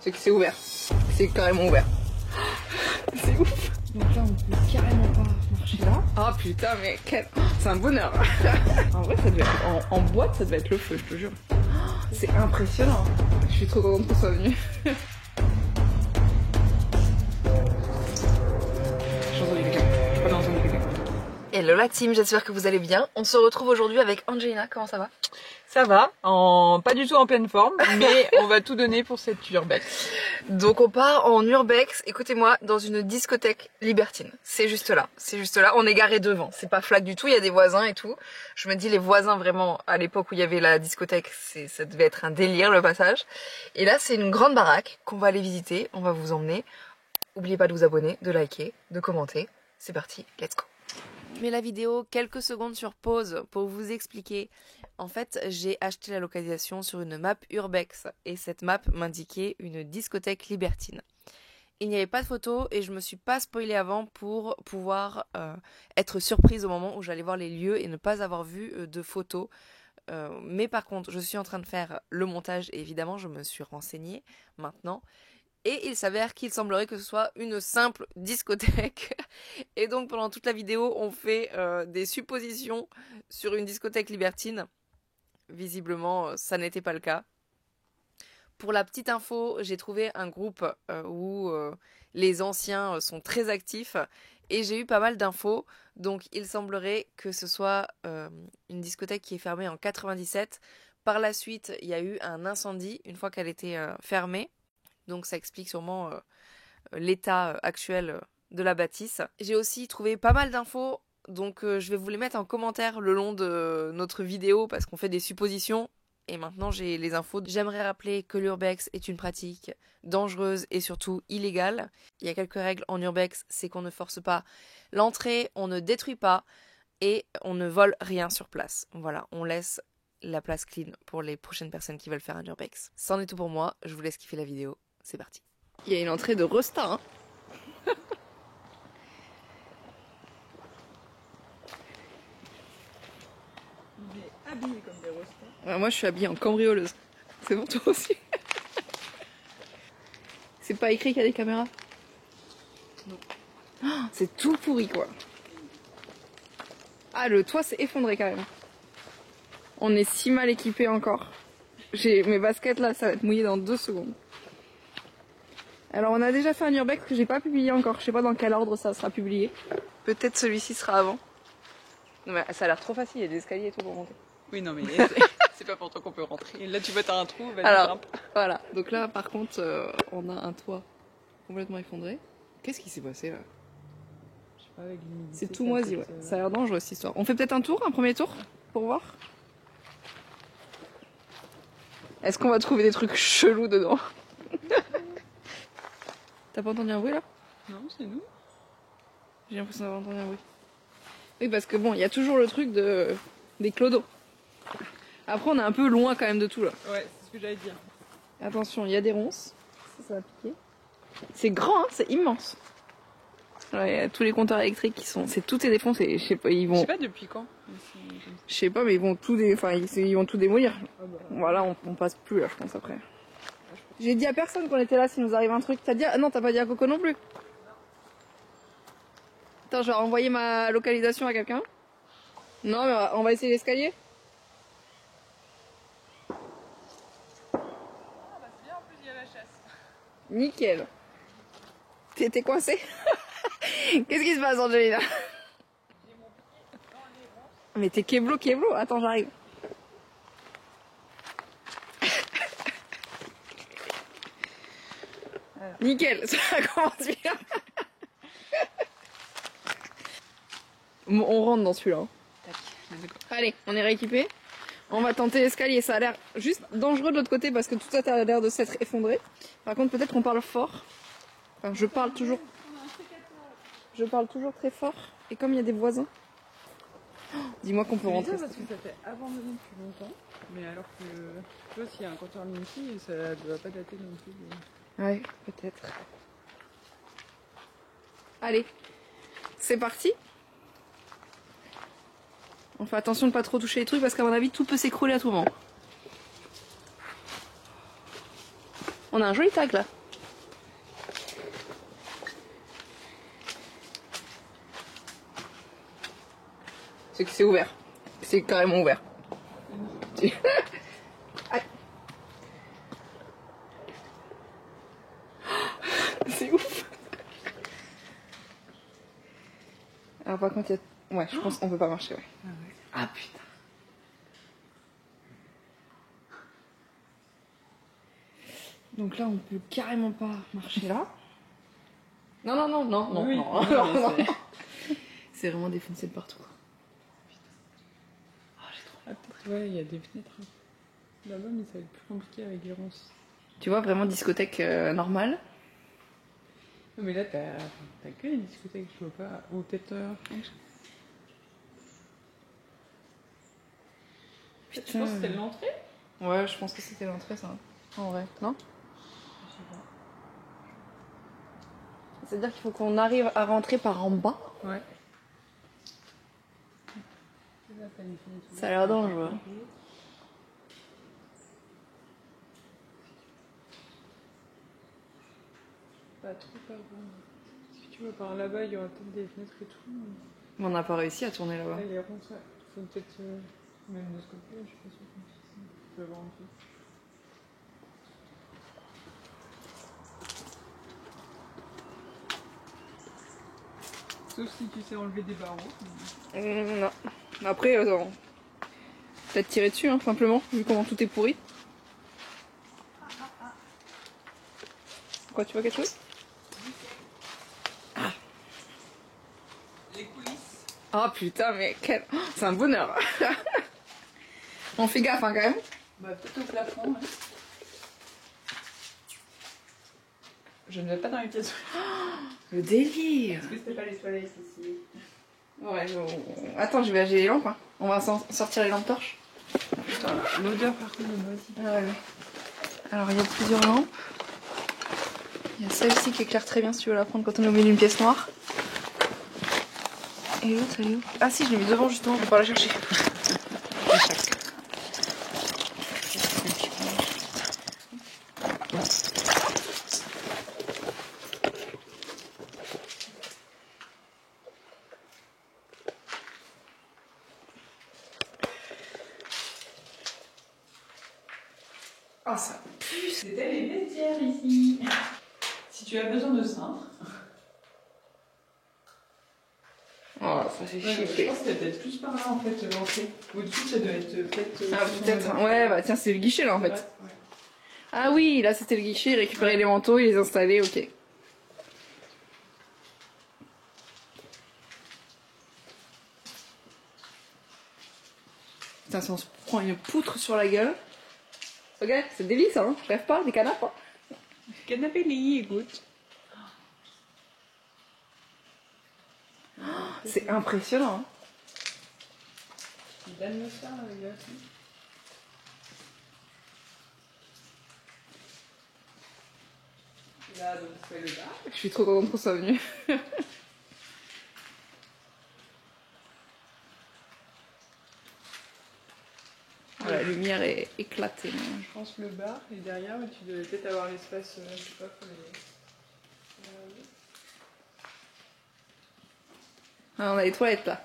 c'est que c'est ouvert. C'est carrément ouvert. C'est ouf. Donc là, on peut carrément pas marcher là. Ah putain, mais quel... c'est un bonheur. En vrai, ça devait être... en boîte, ça devait être le feu, je te jure. C'est impressionnant. Je suis trop contente qu'on soit venu. J'ai entendu quelqu'un. Je crois que j'ai entendu quelqu'un. Hello la team, j'espère que vous allez bien. On se retrouve aujourd'hui avec Angelina, comment ça va? Ça va, pas du tout en pleine forme, mais on va tout donner pour cette urbex. Donc on part en urbex, écoutez-moi, dans une discothèque libertine. C'est juste là, on est garé devant. C'est pas flac du tout, il y a des voisins et tout. Je me dis les voisins vraiment, à l'époque où il y avait la discothèque, ça devait être un délire le passage. Et là c'est une grande baraque qu'on va aller visiter, on va vous emmener. N'oubliez pas de vous abonner, de liker, de commenter. C'est parti, let's go. Mais la vidéo, quelques secondes sur pause pour vous expliquer. En fait, j'ai acheté la localisation sur une map urbex et cette map m'indiquait une discothèque libertine. Il n'y avait pas de photos et je me suis pas spoilée avant pour pouvoir être surprise au moment où j'allais voir les lieux et ne pas avoir vu de photos. Mais par contre, je suis en train de faire le montage et évidemment, je me suis renseignée maintenant. Et il s'avère qu'il semblerait que ce soit une simple discothèque. Et donc pendant toute la vidéo, on fait des suppositions sur une discothèque libertine. Visiblement, ça n'était pas le cas. Pour la petite info, j'ai trouvé un groupe où les anciens sont très actifs. Et j'ai eu pas mal d'infos. Donc il semblerait que ce soit une discothèque qui est fermée en 97. Par la suite, il y a eu un incendie une fois qu'elle était fermée. Donc ça explique sûrement l'état actuel de la bâtisse. J'ai aussi trouvé pas mal d'infos, donc je vais vous les mettre en commentaire le long de notre vidéo parce qu'on fait des suppositions. Et maintenant j'ai les infos. J'aimerais rappeler que l'urbex est une pratique dangereuse et surtout illégale. Il y a quelques règles en urbex, c'est qu'on ne force pas l'entrée, on ne détruit pas et on ne vole rien sur place. Voilà, on laisse la place clean pour les prochaines personnes qui veulent faire un urbex. C'en est tout pour moi, je vous laisse kiffer la vidéo. C'est parti. Il y a une entrée de Rosta. Hein. Il est habillé comme des Rosta. Ouais, moi je suis habillée en cambrioleuse. C'est bon toi aussi? C'est pas écrit qu'il y a des caméras? Non. Oh, c'est tout pourri quoi. Ah le toit s'est effondré carrément. On est si mal équipés encore. J'ai mes baskets là, ça va être mouillé dans 2 secondes. Alors on a déjà fait un urbex que j'ai pas publié encore, je sais pas dans quel ordre ça sera publié. Peut-être celui-ci sera avant. Non mais ça a l'air trop facile, il y a des escaliers et tout pour monter. Oui non mais c'est pas pour toi qu'on peut rentrer. Et là tu vois t'as un trou, vas-y alors, grimpe. Voilà, donc là par contre on a un toit complètement effondré. Qu'est-ce qui s'est passé là? Je sais pas, avec l'humidité. C'est tout moisi, ouais. Ça a l'air dangereux cette histoire. On fait peut-être un premier tour pour voir. Est-ce qu'on va trouver des trucs chelous dedans? T'as pas entendu un bruit là? Non, c'est nous. J'ai l'impression d'avoir entendu un bruit. Oui, parce que bon, il y a toujours le truc des clodos. Après, on est un peu loin quand même de tout là. Ouais, c'est ce que j'allais dire. Attention, il y a des ronces. Ça va piquer. C'est grand, hein, c'est immense. Ouais, y a tous les compteurs électriques qui sont. Tout est défoncé. Je sais pas, ils vont. Je sais pas depuis quand. Je sais pas, mais ils vont tout ils vont tout démolir. Ah bah. Voilà, on passe plus là, je pense après. J'ai dit à personne qu'on était là s'il nous arrive un truc. T'as dit non, t'as pas dit à Coco non plus. Attends, je vais renvoyer ma localisation à quelqu'un. Non, mais on va essayer l'escalier. Ah bah c'est bien, en plus il y a la chasse. Nickel. T'es coincé? Qu'est-ce qui se passe, Angelina? J'ai mon pied dans les ronces. Mais t'es keblo. Attends, j'arrive. Nickel, ça commence bien. Bon, on rentre dans celui-là. Allez, on est rééquipé. On va tenter l'escalier. Ça a l'air juste dangereux de l'autre côté parce que tout ça a l'air de s'être effondré. Par contre, peut-être qu'on parle fort. Enfin, je parle toujours très fort. Et comme il y a des voisins. Oh, dis-moi qu'on peut rentrer. Parce que ça fait abandonné depuis longtemps. Mais alors que, tu vois, s'il y a un compteur Linky, ça ne doit pas dater non plus. Ouais, peut-être. Allez, c'est parti. On fait attention de pas trop toucher les trucs parce qu'à mon avis tout peut s'écrouler à tout moment. On a un joli tag là. C'est que c'est ouvert. C'est carrément ouvert. Aïe. C'est ouf. Alors par contre, il y a... Ouais, je pense qu'on peut pas marcher, ouais. Ah ouais. Ah putain. Donc là, on peut carrément pas marcher là. Non, non, non, non, non, Oui, non, oui, non, mais non. c'est- C'est vraiment défoncé de partout. Ah, j'ai trop... Ah, peut-être, ouais, il y a des fenêtres là-bas, mais ça va être plus compliqué avec les ronces. Tu vois, vraiment discothèque normale. Non, mais là, t'as que les discothèques, je vois pas. Ou peut-être. Tu Putain. penses que c'était l'entrée? Ouais, je pense que c'était l'entrée, ça. En vrai, non? Je sais pas. C'est-à-dire qu'il faut qu'on arrive à rentrer par en bas. Ouais. Là, t'as une fenêtre. Ça a l'air dangereux. Pas trop par bon. Si tu vois, par là-bas, il y aura peut-être des fenêtres et tout. Mais on n'a pas réussi à tourner là-bas. Là, il est rond, ça. Faut peut-être. Même de ce côté-là, je suis pas sûre qu'on peut avoir un peu. Sauf si tu sais enlever des barreaux. Non. Après, peut-être tirer dessus, hein, simplement, vu comment tout est pourri. Quoi, tu vois quelque chose? Les coulisses. Ah putain, mais quel... Oh, c'est un bonheur. On fait gaffe, hein, quand même. Bah, peut-être au plafond, ouais. Je ne vais pas dans les pièces. Le délire. Est-ce que c'était pas les toilettes ici? Ouais, attends, je vais acheter les lampes. Hein. On va sortir les lampes torches. Putain, l'odeur par contre de moisi. Ah ouais. Alors, il y a plusieurs lampes. Il y a celle-ci qui éclaire très bien si tu veux la prendre quand on est au milieu d'une pièce noire. Et l'autre, elle est où? Ah si, je l'ai mis devant justement, on peut pas la chercher. Ah, ça pue. C'était les vestiaires ici. Si tu as besoin de cintre. Oh, ça fait Ouais, je chier. pense que c'était peut-être plus par là en fait, l'entrée. Au-dessus, ça doit être peut-être. Ah, peut-être. Ouais, bah tiens, c'est le guichet là en fait. Ouais. Ah oui, là c'était le guichet, il récupérait les manteaux, il les installait, ok. Putain, si on se prend une poutre sur la gueule. Ok, c'est le délit ça, hein. Je rêve pas, des canapes. Hein. Canapé lit, écoute. C'est impressionnant. Hein. L'atmosphère, les gars. Là, donc, c'est le bar. Je suis trop contente qu'on soit venu. La lumière est éclatée. Je pense le bar, et derrière, tu devais peut-être avoir l'espace, je sais pas, pour les. Ah, on a les toilettes là.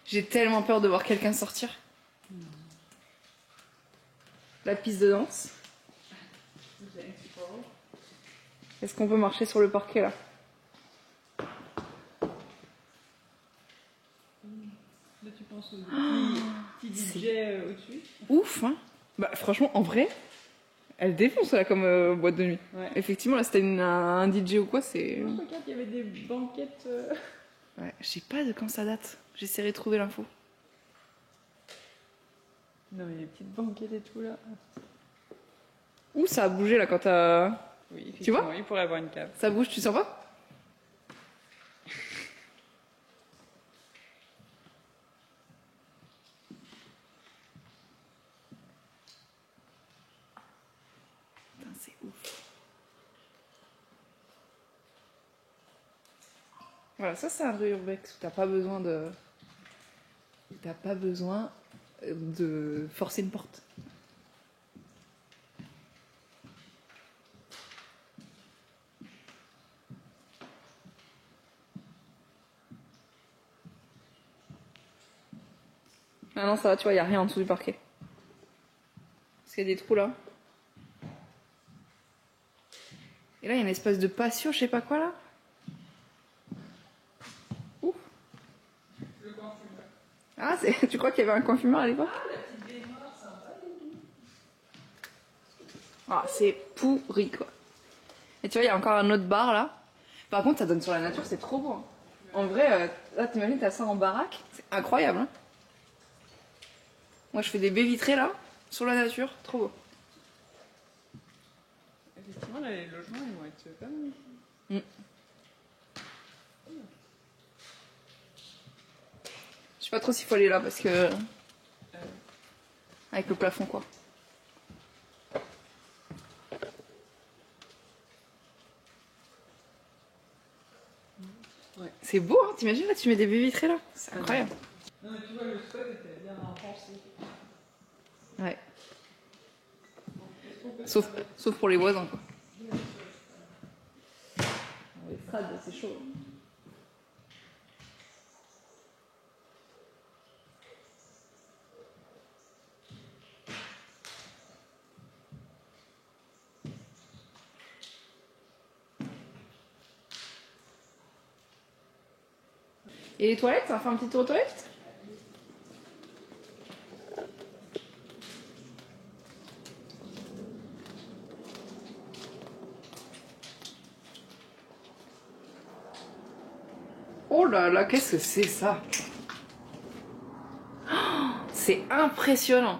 J'ai tellement peur de voir quelqu'un sortir. La piste de danse. Est-ce qu'on peut marcher sur le parquet là? Là, tu penses au petit DJ au-dessus? Ouf, hein? Bah franchement, en vrai, elle défonce là comme boîte de nuit. Ouais. Effectivement, là c'était un DJ ou quoi, c'est... Regarde, il y avait des banquettes. Ouais, je sais pas de quand ça date. J'essaierai de trouver l'info. Non, mais les petites banquettes et tout là. Ouh, ça a bougé là quand t'as... Oui, Tu vois? il pourrait avoir une cave. Ça bouge, tu sens pas? Putain, c'est ouf. Voilà, ça c'est un urbex où t'as pas besoin de... T'as pas besoin de forcer une porte. Ah non, ça va, tu vois, il n'y a rien en dessous du parquet. Parce qu'il y a des trous là. Et là, il y a une espèce de patio, je sais pas quoi là. Ouf. Ah, tu crois qu'il y avait un coin fumeur à l'époque? Ah, c'est pourri quoi. Et tu vois, il y a encore un autre bar là. Par contre, ça donne sur la nature, c'est trop beau. Hein. En vrai, là, t'imagines, t'as ça en baraque, c'est incroyable. Hein. Moi, je fais des baies vitrées là, sur la nature, trop beau. Effectivement, là, les logements, ils vont être pas mal. Je sais pas trop s'il faut aller là parce que. Avec le plafond quoi. Ouais. C'est beau, hein, t'imagines là, tu mets des baies vitrées là, c'est incroyable. Non, mais tu vois, le spot était bien pensé. Ouais. Sauf pour les voisins quoi. Les strades, c'est chaud. Et les toilettes, ça va faire un petit tour aux toilettes? Oh là là, qu'est-ce que c'est ça? Oh, c'est impressionnant.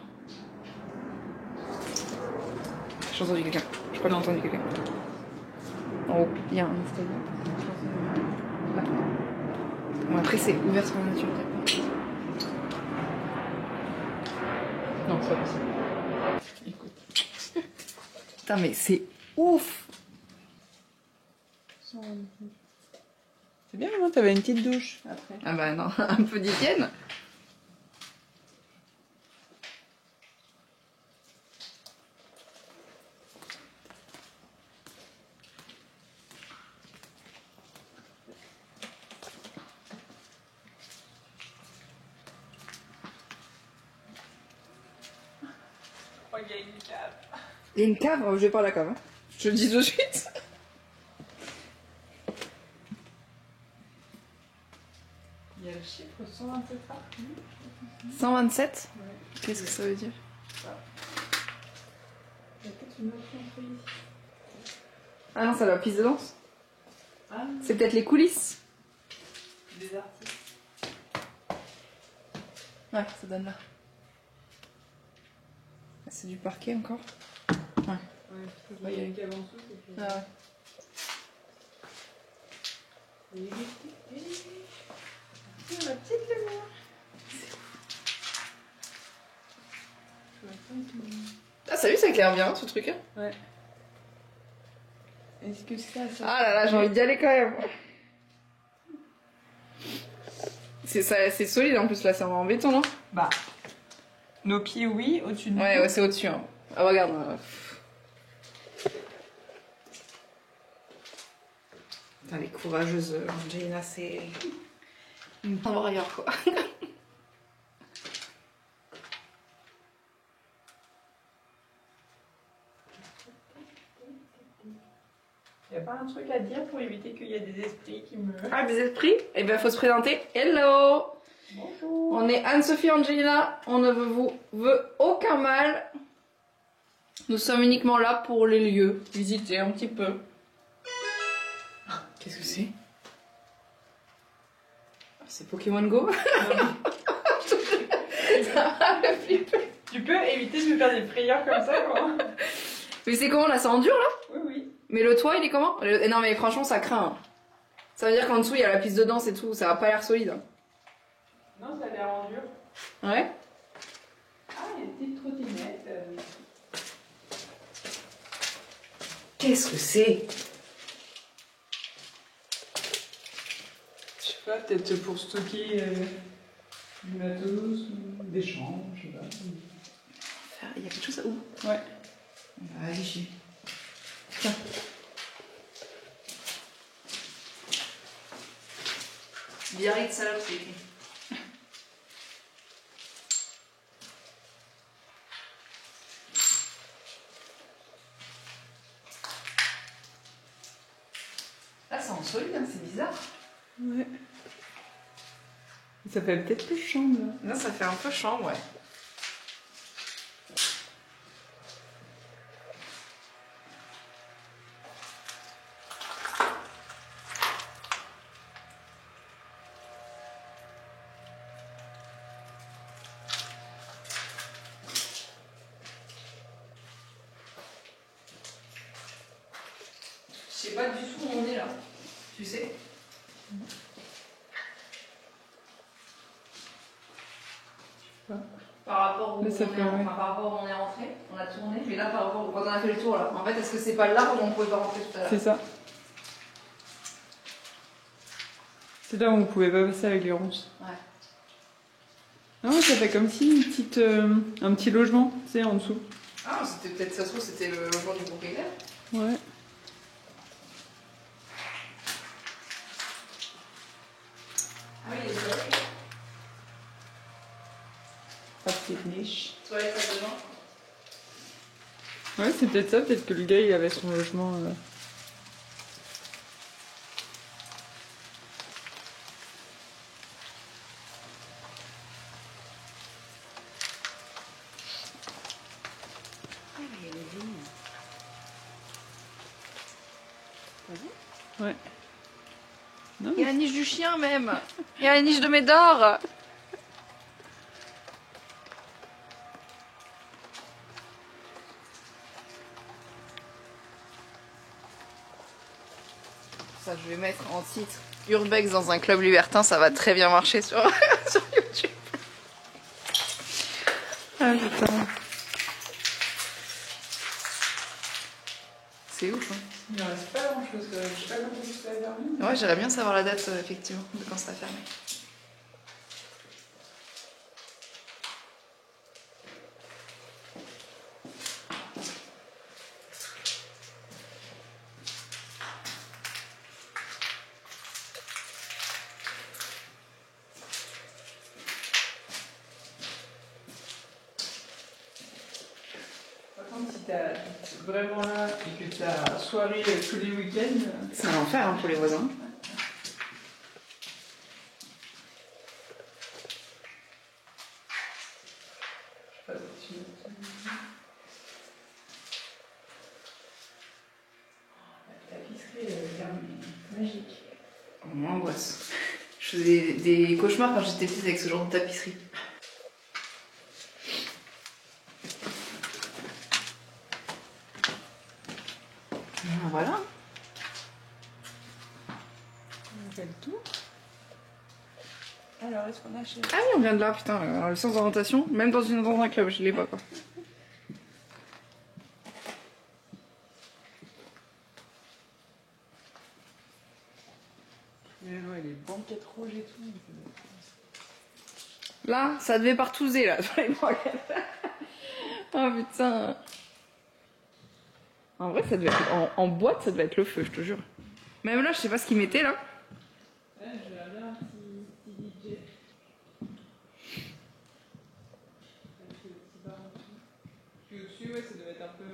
J'ai entendu quelqu'un. Je crois que j'ai entendu quelqu'un. En haut, il y a un escalier. Là. Bon, après, c'est ouvert sur la nature. Non, c'est pas possible. Écoute. Putain, mais c'est ouf! C'est bien, hein, t'avais une petite douche après. Ah bah non, un peu d'hygiène. Oh, il y a une cave. Il y a une cave, je vais pas à la cave. Hein. Je te le dis tout de suite. Il y a le chiffre 127 par 127? Ouais. Qu'est-ce que ça veut dire? Il y a peut-être une autre entrée ici. Ah non, c'est la piste de danse. Ah, C'est peut-être les coulisses. des artistes. Ouais, ça donne là. C'est du parquet encore. Ouais. Ouais, parce que il y a une cave en dessous. C'est Ah ouais. La petite lumière. Ah, salut, ça éclaire bien ce truc. Hein. Ouais. Est-ce que ça... Ah là là, j'ai envie d'y aller quand même. C'est solide en plus là, c'est en béton, non? Bah. Nos pieds, oui, au-dessus de nous. Ouais, c'est au-dessus. Hein. Ah, regarde. Putain, les courageuses, Angelina, c'est une warrior quoi. Y a pas un truc à dire pour éviter qu'il y ait des esprits qui me... Ah, des esprits? Eh bien, faut se présenter. Hello! Bonjour. On est Anne-Sophie Angelina. On ne vous veut aucun mal. Nous sommes uniquement là pour les lieux. Visiter un petit peu. Qu'est-ce que c'est? C'est Pokémon Go? Ça va me flipper. Tu peux éviter de me faire des frayeurs comme ça, quoi. Mais c'est comment là? C'est en dur là? Oui, oui. Mais le toit il est comment? Non mais franchement ça craint. Hein. Ça veut dire qu'en dessous il y a la piste de danse et tout. Ça a pas l'air solide. Hein. Non, ça a l'air en dur. Ouais? Ah, il y a une petite trottinette. Qu'est-ce que c'est? Je sais pas, peut-être pour stocker du matos, ou des chambres, je sais pas. Il y a quelque chose où? Ouais. Bah, allez, j'y vais. Tiens. Biarritz salope, c'est écrit. solide, hein, c'est bizarre. Ouais. Ça fait peut-être plus chambre là. Là, ça fait un peu chambre, ouais. Je sais pas du tout où on est là, tu sais? Par rapport où on est, par rapport où on est rentré, on a tourné, mais là par rapport où quand on a fait le tour là, en fait est-ce que c'est pas là où on pouvait pas rentrer tout à l'heure? C'est ça. C'est là où on pouvait pas passer avec les ronces. Ouais. Non, ça fait comme si une petite, un petit logement, tu sais, en dessous. Ah, c'était peut-être, ça se trouve, c'était le logement du propriétaire. Ouais. Ah oui, les toilettes. Pas de petite niche. Toilettes à devant. Ouais, c'est peut-être ça, peut-être que le gars il avait son logement. Ah, mais il y a les vignes. Ouais. Non, Il y a la niche du chien même. Il y a la niche de Médor. Ça, je vais mettre en titre Urbex dans un club libertin, ça va très bien marcher sur, sur YouTube. Ah putain. C'est ouf, hein. Il ne reste pas grand-chose. Je sais pas quand ça a fermé. Ouais, j'aimerais bien savoir la date, effectivement, de quand ça a fermé. Par contre, si t'es vraiment là et que t'as soirée tous les week-ends. C'est un enfer hein, pour les voisins. La tapisserie, magique. On m'angoisse. Je faisais des cauchemars quand j'étais petite avec ce genre de tapisserie. Voilà. On fait le tour. Alors, est-ce qu'on a chez... Ah oui, on vient de là, putain. Alors, le sens d'orientation, même dans un club, je l'ai pas quoi. Ouais, les banquettes rouges et tout. Là, ça devait partouzer là, sur les banquettes. Oh putain. En vrai, ça devait être en boîte, ça devait être le feu, je te jure. Même là, je sais pas ce qu'ils mettaient là. Ouais, je vais aller un petit DJ. Avec le petit bar en dessous. Puis au-dessus, ouais, ça devait être un peu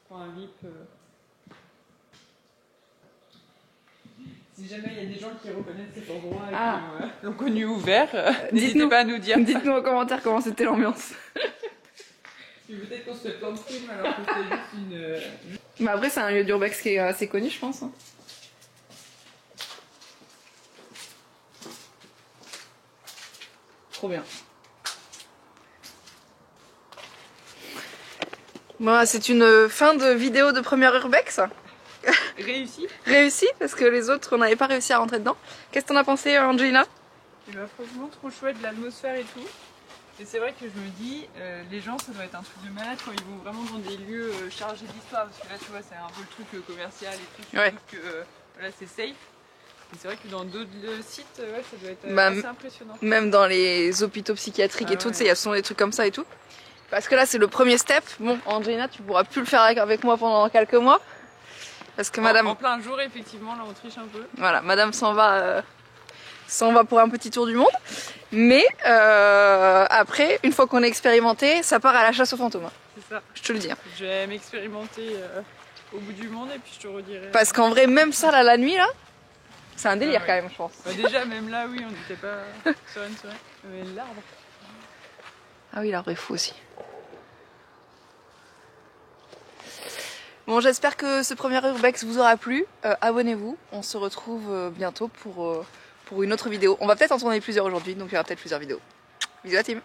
pour un VIP. Si jamais il y a des gens qui reconnaissent cet endroit et qui l'ont connu ouvert, n'hésitez pas à nous dire. Dites-nous en commentaire comment c'était l'ambiance. Puis peut-être qu'on se fait plein de films alors que c'est juste une... Mais après, c'est un lieu d'urbex qui est assez connu, je pense. Hein. Trop bien. Bon, c'est une fin de vidéo de première urbex. Réussi. Réussi, parce que les autres, on n'avait pas réussi à rentrer dedans. Qu'est-ce que t'en as pensé, Angelina? Et bah, franchement, trop chouette, l'atmosphère et tout. Et c'est vrai que je me dis, les gens, ça doit être un truc de malade quand ils vont vraiment dans des lieux chargés d'histoire. Parce que là, tu vois, c'est un peu le truc commercial et tout. Ouais. Que voilà, c'est safe. Et c'est vrai que dans d'autres sites, ouais, ça doit être Bah, assez impressionnant. Même dans les hôpitaux psychiatriques et tout, ouais. tu sais, il y a souvent des trucs comme ça et tout. Parce que là, c'est le premier step. Bon, Angelina, tu pourras plus le faire avec moi pendant quelques mois. Parce que madame... En plein jour, effectivement, là, on triche un peu. Voilà, madame s'en va pour un petit tour du monde. Mais après, une fois qu'on est expérimenté, ça part à la chasse aux fantômes. C'est ça. Je te le dis. Hein. Je vais m'expérimenter au bout du monde et puis je te redirai. Parce qu'en vrai, même ça, là, la nuit, là, C'est un délire ouais. quand même, je pense. Bah, déjà, même là, oui, on n'était pas sereine. Mais l'arbre. Ah oui, l'arbre est fou aussi. Bon, j'espère que ce premier urbex vous aura plu. Abonnez-vous. On se retrouve bientôt pour une autre vidéo. On va peut-être en tourner plusieurs aujourd'hui, donc il y aura peut-être plusieurs vidéos. Bisous à la team.